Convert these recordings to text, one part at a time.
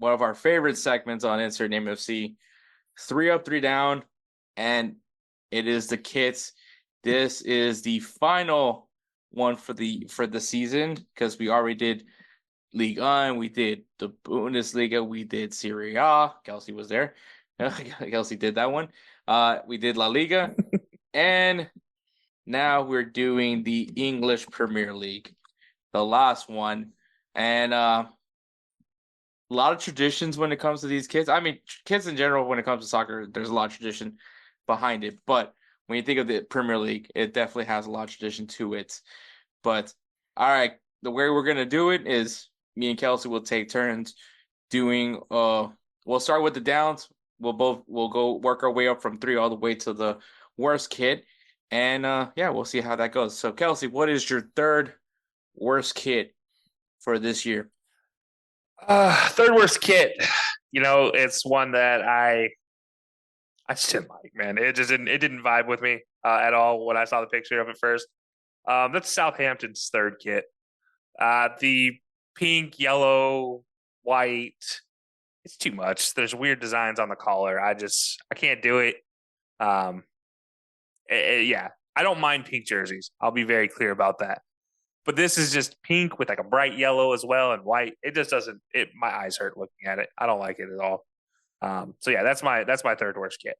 one of our favorite segments on Insert Name FC. 3 up, 3 down, and it is the kits. This is the final one for the season because we already did League One, we did the Bundesliga, we did Serie A. Kelcey was there. Kelcey did that one. We did La Liga, and now we're doing the English Premier League, the last one, and a lot of traditions when it comes to these kids. I mean, kids in general, when it comes to soccer, there's a lot of tradition behind it. But when you think of the Premier League, it definitely has a lot of tradition to it. But all right, the way we're gonna do it is me and Kelcey will take turns doing. We'll start with the downs. We'll go work our way up from 3 all the way to the worst kit, and yeah, we'll see how that goes. So Kelcey, what is your third worst kit for this year? Third worst kit. It's one that I just didn't like, man. It didn't vibe with me at all when I saw the picture of it first. That's Southampton's third kit. The pink, yellow, white. It's too much. There's weird designs on the collar. I can't do it. Um, yeah, I don't mind pink jerseys. I'll be very clear about that. But this is just pink with like a bright yellow as well and white. It just doesn't. My eyes hurt looking at it. I don't like it at all. So yeah, that's my third worst kit.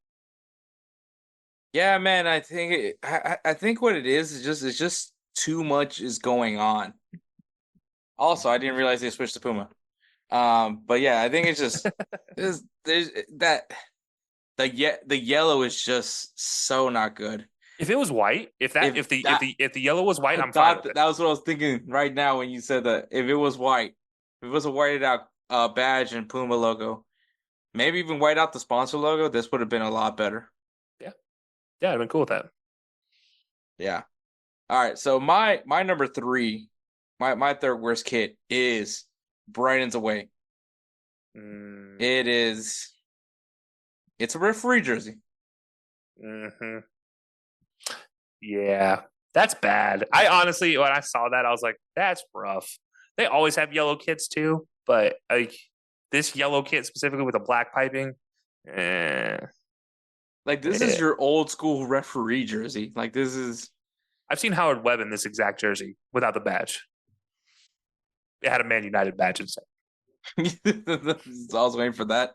Yeah, man, I think what it is just too much is going on. Also, I didn't realize they switched to Puma. But yeah, I think it's just there's that the yellow is just so not good. If it was white, if that If if the if that the if the yellow was white, I I'm fine thought with it. that was what I was thinking right now when you said that. If it was white, if it was a whited out badge and Puma logo, maybe even white out the sponsor logo, this would have been a lot better. Yeah, yeah, I've been cool with that. Yeah. All right. So my number 3, my third worst kit is Brighton's away. Mm, It is. It's a referee jersey. hmm Yeah, that's bad. I honestly, when I saw that, I was like, that's rough. They always have yellow kits too, but like this yellow kit specifically with the black piping, eh, Like this is eh. your old school referee jersey. Like this is. I've seen Howard Webb in this exact jersey without the badge. It had a Man United badge instead. I was waiting for that.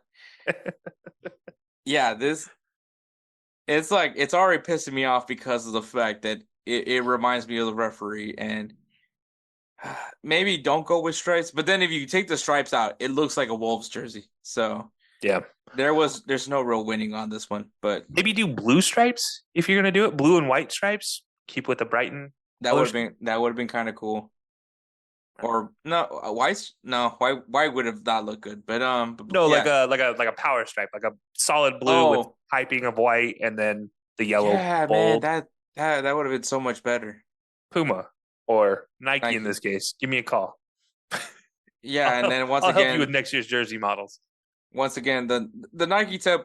Yeah, this. It's like it's already pissing me off because of the fact that it reminds me of the referee and maybe don't go with stripes. But then if you take the stripes out, it looks like a Wolves jersey. So Yeah, there's no real winning on this one. But maybe do blue stripes if you're gonna do it. Blue and white stripes. Keep with the Brighton colors. that would have been kind of cool. Or no, white no, white would have not looked good. But No, like yeah. a power stripe, like a solid blue with Oh piping of white, and then the yellow yeah, man, bold that would have been so much better. Puma or Nike in Nike. this case. Give me a call. Yeah, and I'll, then I'll help you with next year's jersey models. once again, the Nike temp.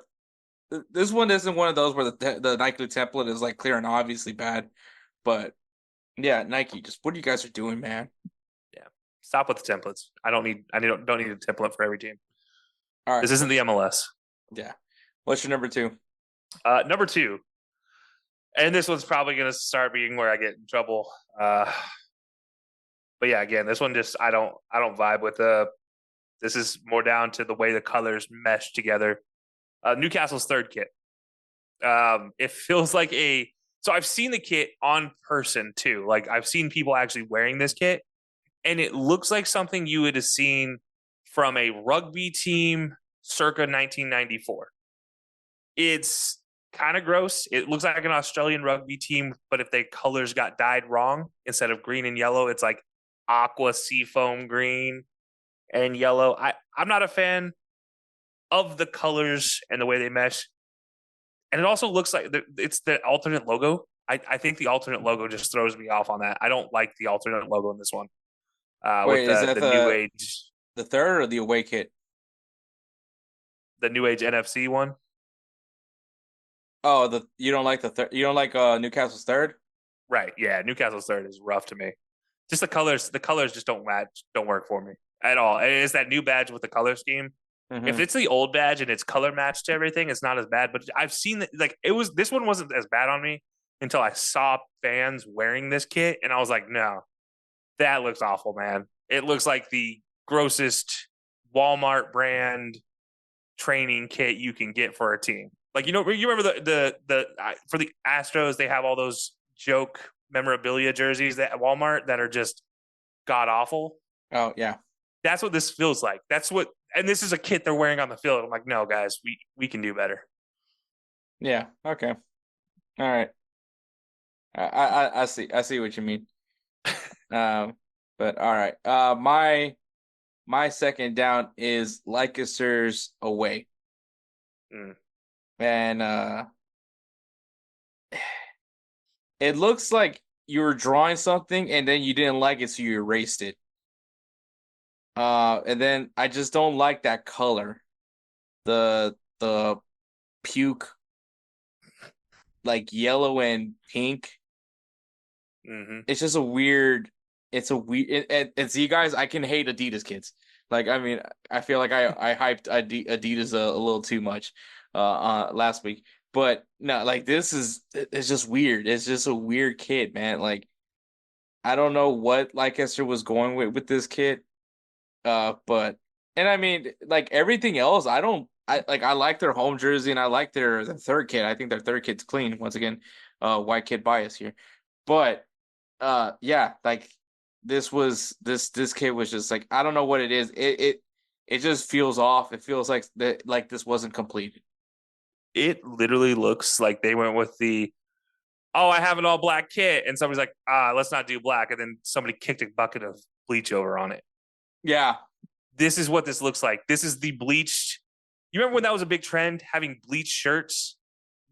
This one isn't one of those where the Nike template is like clear and obviously bad, but yeah, Nike, just what you guys are doing, man. Yeah, stop with the templates. I don't need a template for every team. All right, This isn't the MLS. yeah. What's your number 2? Number two, and this one's probably going to start being where I get in trouble. But yeah, again, this one just I don't vibe with the. This is more down to the way the colors mesh together. Newcastle's third kit. It feels like a. So I've seen the kit on person too. Like I've seen people actually wearing this kit, and it looks like something you would have seen from a rugby team circa 1994. It's kind of gross. It looks like an Australian rugby team, but if their colors got dyed wrong, instead of green and yellow, it's like aqua seafoam green and yellow. I'm not a fan of the colors and the way they mesh. And it also looks like it's the alternate logo. I think the alternate logo just throws me off on that. I don't like the alternate logo in this one. With Wait, is that the new age the third or the away kit? the new age NFC one. Oh, the you don't like the third? You don't like Newcastle's third? Right. Yeah. Newcastle's third is rough to me. Just the colors just don't match, don't work for me at all. And it's that new badge with the color scheme. If Mm-hmm. it's the old badge and it's color matched to everything, it's not as bad. But I've seen that like it was this one wasn't as bad on me until I saw fans wearing this kit, and I was like, no, that looks awful, man. It looks like the grossest Walmart brand training kit you can get for a team. Like you remember for the Astros they have all those joke memorabilia jerseys that at Walmart that are just god awful. Oh yeah, That's what this feels like. And this is a kit they're wearing on the field. I'm like, no, guys, we can do better. yeah. Okay, all right. I see what you mean. Um, but all right. My second down is Leicesters away, Mm. and it looks like you were drawing something and then you didn't like it, so you erased it. And then I just don't like that color. The puke, like yellow and pink. Mm-hmm. It's just a weird. It's a weird. And see, guys, I can hate Adidas kids. Like, I mean, I feel like I hyped Adidas a little too much, last week. But no, like it's just weird. It's just a weird kid, man. Like, I don't know what Leicester was going with this kid. But and I mean, like everything else, I like their home jersey and I like their third kid. I think their third kid's clean. Once again, white kid bias here. But yeah, like this kid was just like, I don't know what it is. It just feels off. It feels like this wasn't completed. It literally looks like they went with the I have an all black kit, and somebody's like, let's not do black, and then somebody kicked a bucket of bleach over on it. Yeah. This is what this looks like. This is the bleached. You remember when that was a big trend, having bleached shirts?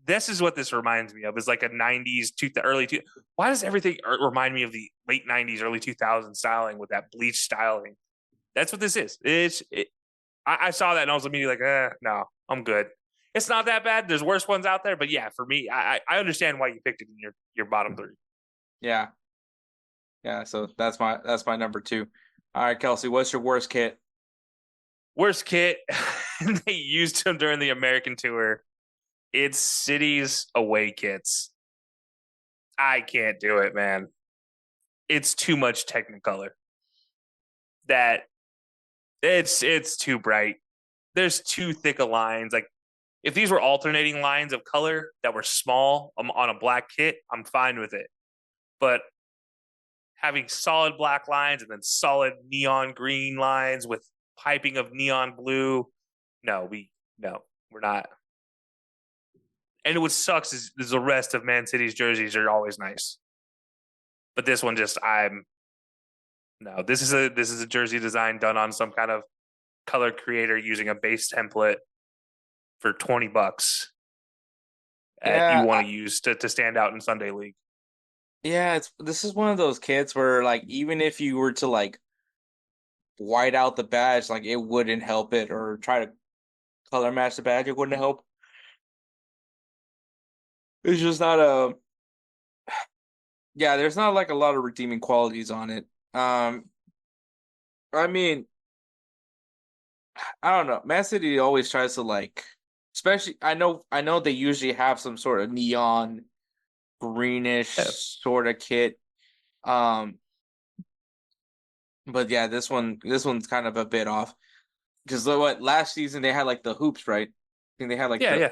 This is what this reminds me of. It's like a '90s, early two. Why does everything remind me of the late '90s, early 2000s styling with that bleach styling? That's what this is. I saw that and I was immediately like, no, I'm good. It's not that bad. There's worse ones out there, but yeah, for me, I understand why you picked it in your bottom three. Yeah. Yeah. So that's my number two. All right, Kelcey, what's your worst kit? Worst kit, they used them during the American tour. It's City's away kits. I can't do it, man. It's too much Technicolor. That it's too bright. There's too thick of lines. Like if these were alternating lines of color that were small on a black kit, I'm fine with it. But having solid black lines and then solid neon green lines with piping of neon blue, no, we're not. And what sucks is the rest of Man City's jerseys are always nice, but this one just I'm no. This is a jersey design done on some kind of color creator using a base template for $20 that you Yeah, want to use to stand out in Sunday League. yeah, this is one of those kits where like even if you were to like white out the badge, like it wouldn't help it, or try to color match the badge, it wouldn't help. It's just not a yeah, there's not like a lot of redeeming qualities on it. I mean, I don't know. Man City always tries to like, especially I know they usually have some sort of neon greenish Yeah, sort of kit. Um, but yeah, this one's kind of a bit off because what last season they had like the hoops, right? I think they had like yeah, the yeah.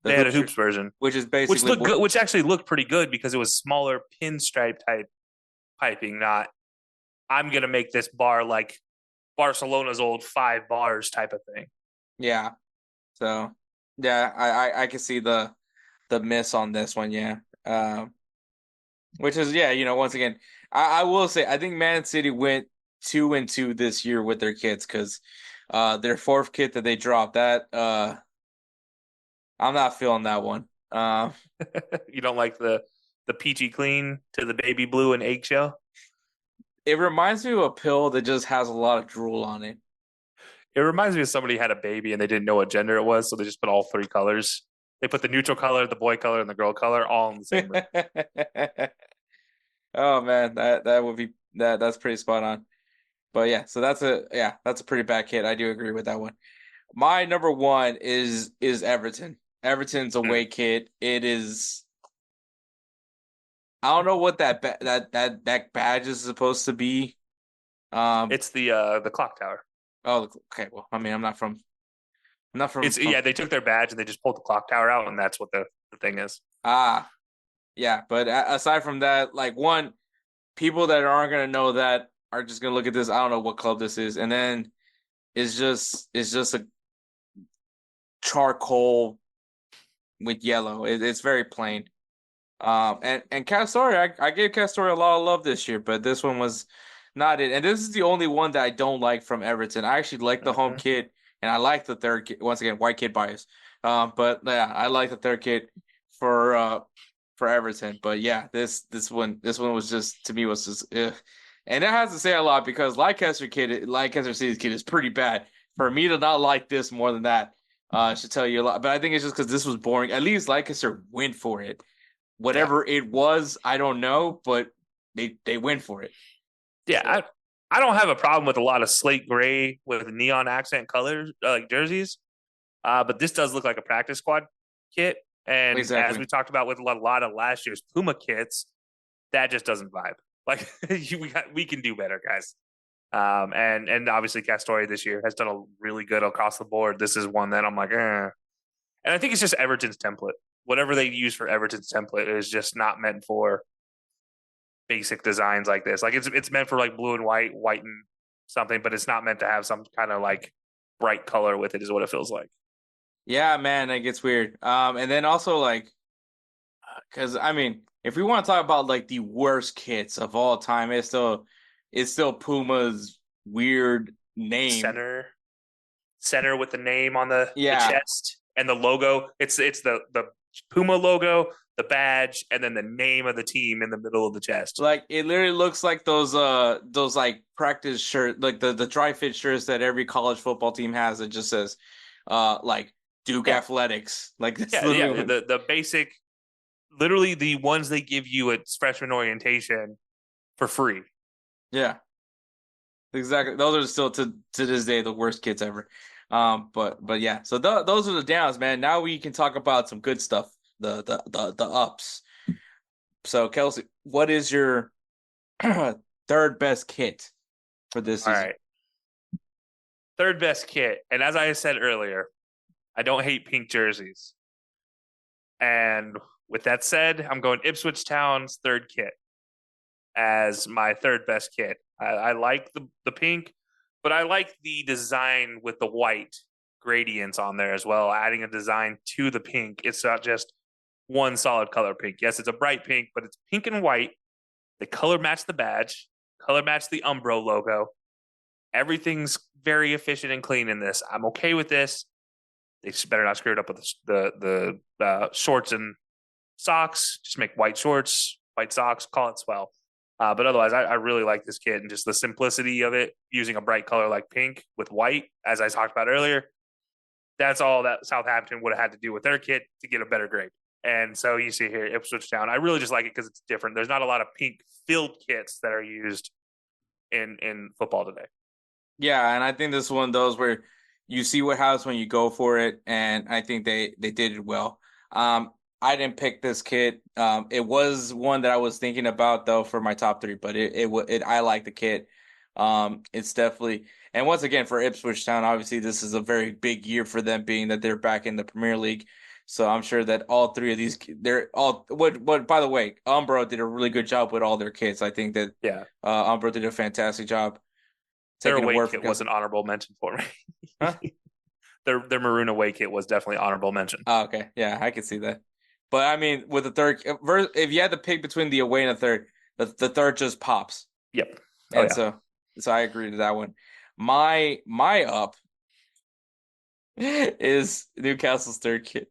the They had a hoops, hoops version, which is which basically looked good, which actually looked pretty good because it was smaller pinstripe type piping. Not I'm gonna make this bar like Barcelona's old 5 bars type of thing. yeah. So yeah, I can see the miss on this one, yeah. Which is yeah, once again, I will say I think Man City went 2-2 this year with their kits because their fourth kit that they dropped that I'm not feeling that one. You don't like the peachy clean to the baby blue and eggshell. It reminds me of a pill that just has a lot of drool on it. It reminds me of somebody had a baby and they didn't know what gender it was, so they just put all 3 colors. They put the neutral color, the boy color, and the girl color all in the same room. Oh man, that would be that's pretty spot on. But yeah, so that's a pretty bad kit. I do agree with that one. My number one is Everton. Everton's away kit. It is. I don't know what that badge is supposed to be. It's the clock tower. Oh, okay. Well, I mean, I'm not from It's from. they took their badge and they just pulled the clock tower out, and that's what the thing is. Ah, yeah. But aside from that, like one, people that aren't gonna know that are just gonna look at this. I don't know what club this is, and then it's just a charcoal with yellow. It's very plain. And Castore, I gave Castore a lot of love this year, but this one was not it. And this is the only one that I don't like from Everton. I actually like the home Mm-hmm. kit, and I like the third kit. Once again, white kid bias. But yeah, I like the third kit for uh for Everton. But yeah, this one was just to me was just ugh. And that has to say a lot because Leicester City's kid is pretty bad. For me to not like this more than that, should tell you a lot. But I think it's just because this was boring. At least Leicester went for it. Yeah, Whatever it was, I don't know, but they went for it. yeah. So, I don't have a problem with a lot of slate gray with neon accent colors like jerseys, but this does look like a practice squad kit. And as exactly. we talked about with a lot of last year's Puma kits, that just doesn't vibe. Like we can do better, guys. And obviously Castore this year has done a really good across the board. This is one that I'm like, eh. And I think it's just Everton's template. Whatever they use for Everton's template is just not meant for basic designs like this. Like it's meant for like blue and white and something, but it's not meant to have some kind of like bright color with it. Is what it feels like. Yeah, man, it gets weird. And then also like, because I mean, if we want to talk about like the worst kits of all time, it's still Puma's weird name. Center, center with the name on the Yeah, chest and the logo. It's the Puma logo, the badge, and then the name of the team in the middle of the chest. like it literally looks like those like practice shirt, like the dry fit shirts that every college football team has. It just says, like Duke Yeah, Athletics. Like that's yeah. literally The basic, literally the ones they give you at freshman orientation for free. yeah. Exactly. Those are still to this day the worst kits ever. But yeah. So those are the downs, man. Now we can talk about some good stuff. The ups. So Kelcey, what is your third best kit for this All season? right, third best kit. And as I said earlier, I don't hate pink jerseys. And with that said, I'm going Ipswich Town's third kit as my third best kit. I like the pink, but I like the design with the white gradients on there as well, adding a design to the pink. It's not just one solid color pink. Yes, it's a bright pink, but it's pink and white. The color match the badge, color match the Umbro logo. Everything's very efficient and clean in this. I'm okay with this. They better not screw it up with the shorts and socks. Just make white shorts, white socks, call it swell. But otherwise, I really like this kit and just the simplicity of it, using a bright color like pink with white, as I talked about earlier. That's all that Southampton would have had to do with their kit to get a better grade. And so you see here, Ipswich Town. I really just like it because it's different. There's not a lot of pink filled kits that are used in football today. Yeah, and I think this is one of those where you see what happens when you go for it, and I think they did it well. I didn't pick this kit. It was one that I was thinking about though for my top three, but it I like the kit. It's definitely, and once again for Ipswich Town, obviously this is a very big year for them, being that they're back in the Premier League. So I'm sure that all three of these, they're all what. By the way, Umbro did a really good job with all their kits. I think that Yeah, Umbro did a fantastic job their taking a away word for kit was Kelsey. an honorable mention for me. Huh? Their maroon away kit was definitely honorable mention. Oh, okay. Yeah, I can see that. But I mean, with the third, if you had to pick between the away and the third, the third just pops. Yep. Oh And yeah. so I agree to that one. My up is Newcastle's third kit.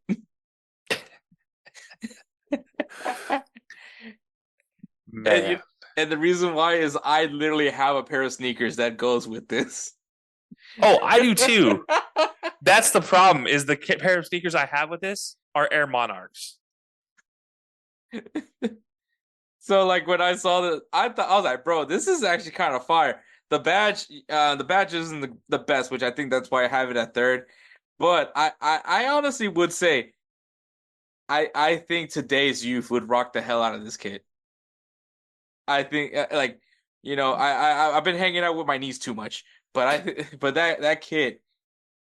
And Man. and the reason why is I literally have a pair of sneakers that goes with this. Oh, I do too. That's the problem. Is the pair of sneakers I have with this are Air Monarchs. So like when I saw that, I was like, bro, this is actually kind of fire. The badge isn't the best, which I think that's why I have it at third. But I honestly would say I think today's youth would rock the hell out of this kid. I think like I've been hanging out with my niece too much, but but that kid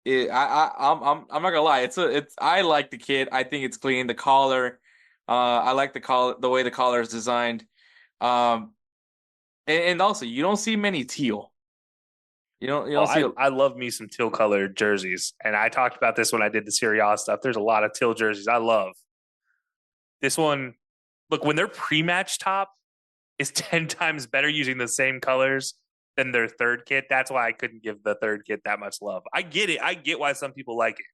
I'm not gonna lie, it's I like the kid. I think it's clean. The collar, I like the way the collar is designed. Um, and also you don't see many teal. You Oh, don't see. I love me some teal colored jerseys, and I talked about this when I did the Serie A stuff. There's a lot of teal jerseys I love. This one, look, when their pre-match top is 10 times better using the same colors than their third kit. That's why I couldn't give the third kit that much love. I get it. I get why some people like it.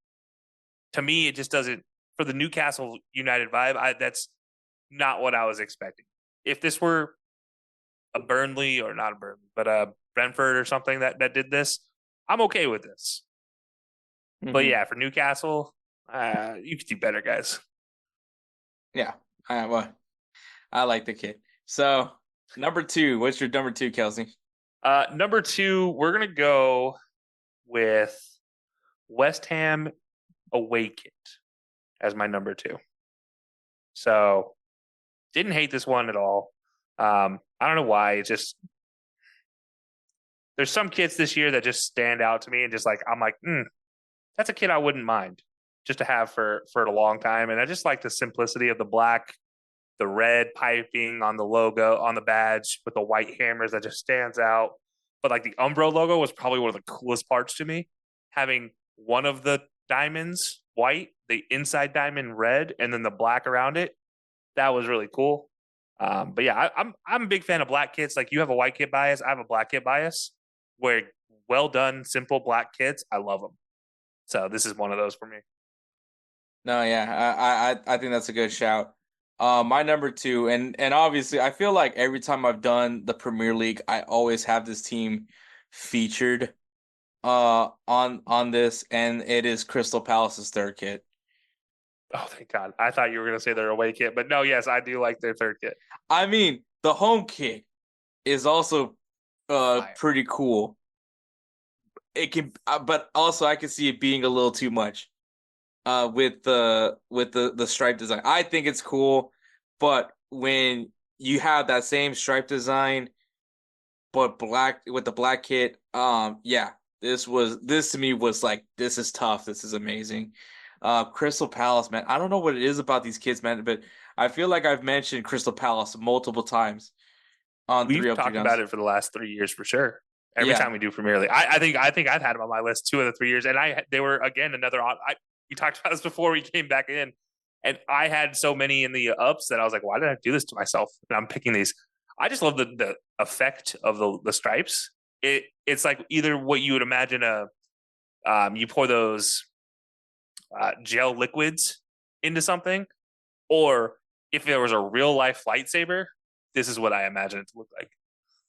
To me, it just doesn't for the Newcastle United vibe. That's not what I was expecting. If this were a Burnley or not a Burnley, but a Brentford or something that did this, I'm okay with this. But Mhm. yeah, for Newcastle, you could do better, guys. Yeah, well, I like the kid. So number two, what's your number two, Kelcey? Number two, we're gonna go with West Ham away kit as my number two. So didn't hate this one at all. I don't know why. It's just there's some kits this year that just stand out to me and just like I'm like, that's a kit I wouldn't mind just to have for a long time. And I just like the simplicity of the black, the red piping on the logo on the badge with the white hammers that just stands out. But like the Umbro logo was probably one of the coolest parts to me. Having one of the diamonds white, the inside diamond red, and then the black around it. That was really cool. But yeah, I'm a big fan of black kits. Like you have a white kit bias, I have a black kit bias. Where well done, simple black kits, I love them. So this is one of those for me. No, yeah, I think that's a good shout. My number two, and obviously, I feel like every time I've done the Premier League, I always have this team featured on this, and it is Crystal Palace's third kit. Oh, thank God. I thought you were going to say their away kit, but no, yes, I do like their third kit. I mean, the home kit is also Fire. pretty cool. It can, but also I can see it being a little too much. With the stripe design. I think it's cool, but when you have that same stripe design but black with the black kit, yeah, this to me was like this is tough. This is amazing. Crystal Palace, man. I don't know what it is about these kids, man, but I feel like I've mentioned Crystal Palace multiple times on three We've up, three talked about downs. it for the last 3 years for sure. Every Yeah, time we do Premier League, I think I've had them on my list 2 of the 3 years, and they were again another. We talked about this before we came back in, and I had so many in the ups that I was like, why did I do this to myself? And I'm picking these. I just love the effect of the stripes. It's like either what you would imagine you pour those gel liquids into something, or if there was a real life lightsaber, this is what I imagine it to look like.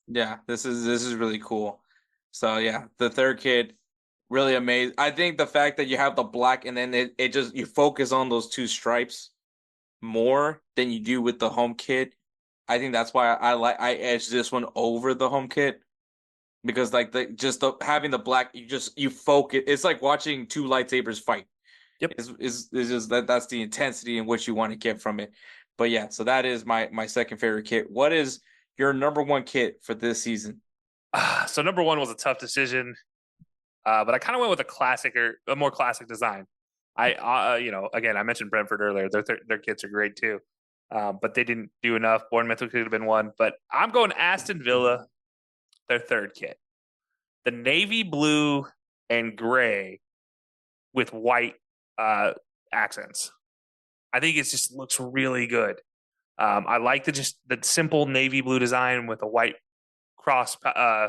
yeah. This is really cool. So yeah, the third kid really amazing. I think the fact that you have the black and then it just you focus on those two stripes more than you do with the home kit. I think that's why I edge this one over the home kit because like having the black you focus. It's like watching two lightsabers fight. Yep. Is just that's the intensity in which you want to get from it. But yeah, so that is my second favorite kit. What is your number one kit for this season? So number one was a tough decision, but I kind of went with a more classic design. Again, I mentioned Brentford earlier. Their kits are great too, but they didn't do enough. Bournemouth could have been one, but I'm going Aston Villa, their third kit, the navy blue and gray with white accents. I think it just looks really good. I like the simple navy blue design with the white cross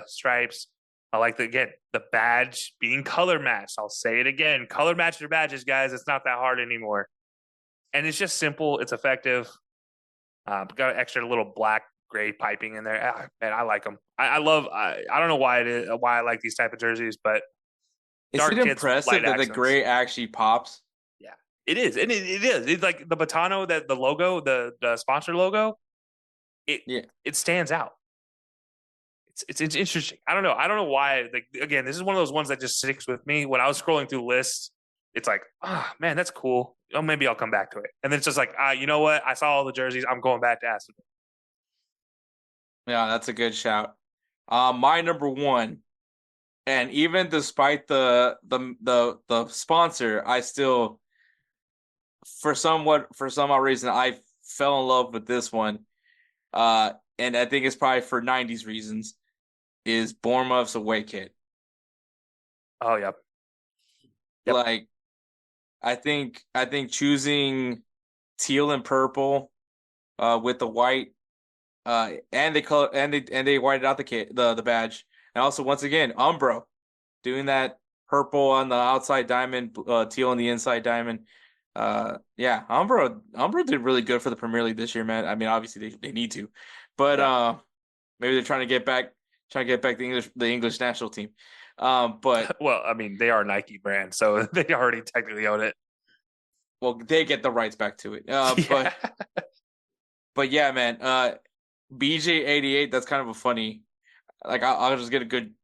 stripes. I like the badge being color matched. I'll say it again: color match your badges, guys. It's not that hard anymore, and it's just simple. It's effective. Got an extra little black gray piping in there. Man, I like them. I love. I don't know why it is why I like these type of jerseys, but Is it dark kits, light impressive that the accents. gray actually pops? Yeah, it is, and it is. It's like the Batano, that the logo, the sponsor logo. It Yeah. it stands out. It's interesting. I don't know. I don't know why. Like again, this is one of those ones that just sticks with me. When I was scrolling through lists, it's like, ah, man, that's cool. Oh, maybe I'll come back to it. And then it's just like, you know what? I saw all the jerseys. I'm going back to Aston. Yeah, that's a good shout. My number one, and even despite the sponsor, I still for some odd reason I fell in love with this one. And I think it's probably for '90s reasons. Is Bournemouth's away kit. Oh, yep. Yep. Like I think choosing teal and purple with the white and they whited out the kit the badge. And also once again, Umbro doing that purple on the outside diamond, teal on the inside diamond. Yeah, Umbro did really good for the Premier League this year, man. I mean, obviously they need to. But Yeah. maybe they're trying to get back the English national team. But Well, I mean, they are a Nike brand, so they already technically own it. well, they get the rights back to it. Yeah. But yeah, man. BJ88, that's kind of a funny. Like I'll just get a good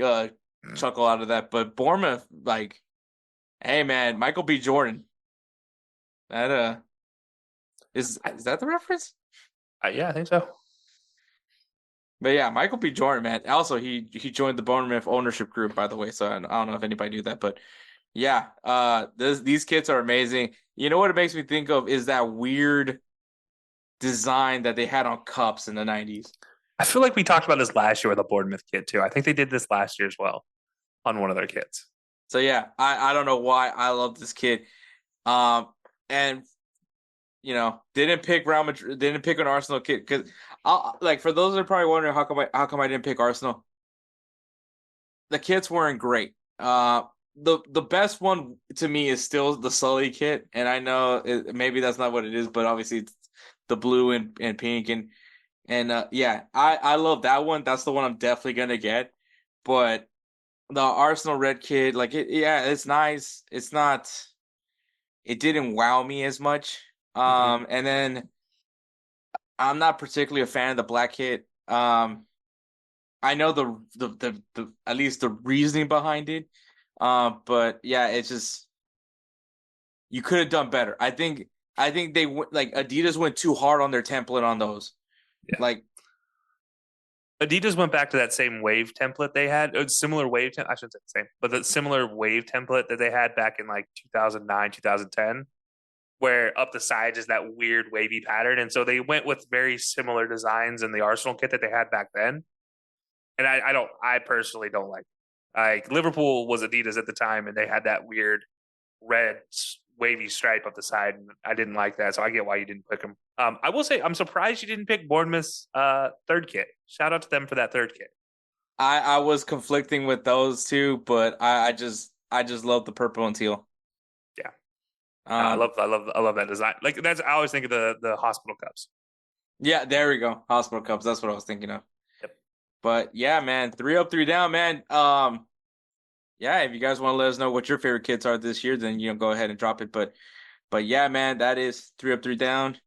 uh chuckle out of that. But Bournemouth, like, hey man, Michael B. Jordan. That is that the reference? Yeah, I think so. But yeah, Michael B. Jordan, man. Also, he joined the Bournemouth ownership group, by the way. So I don't know if anybody knew that, but yeah, these kits are amazing. You know what it makes me think of is that weird design that they had on cups in the '90s. I feel like we talked about this last year with a Bournemouth kit too. I think they did this last year as well on one of their kits. So yeah, I don't know why I love this kit. And didn't pick Real Madrid, didn't pick an Arsenal kit because I like for those that are probably wondering how come I didn't pick Arsenal. The kits weren't great. The best one to me is still the Sully kit, and I know maybe that's not what it is, but obviously it's the blue and pink and yeah, I love that one. That's the one I'm definitely gonna get. But the Arsenal red kit, like yeah, it's nice. It's not. It didn't wow me as much. Mm-hmm. And then I'm not particularly a fan of the black kit. I know the at least the reasoning behind it. But yeah, it's just you could have done better. I think they went like Adidas went too hard on their template on those. Yeah. Like Adidas went back to that same wave template they had. It was similar wave. I shouldn't say the same, but the similar wave template that they had back in like 2009, 2010, where up the sides is that weird wavy pattern. And so they went with very similar designs in the Arsenal kit that they had back then. And I personally don't like it. Like Liverpool was Adidas at the time, and they had that weird red wavy stripe up the side, and I didn't like that. So I get why you didn't pick them. I will say I'm surprised you didn't pick Bournemouth's third kit. Shout out to them for that third kit. I was conflicting with those two, but I just love the purple and teal. Yeah, no, Um, I love that design. Like that's I always think of the hospital cups. yeah, there we go. Hospital cups. That's what I was thinking of. Yep. But yeah, man, 3 up, 3 down, man. Yeah, if you guys want to let us know what your favorite kits are this year, then go ahead and drop it. But yeah, man, that is 3 up, 3 down.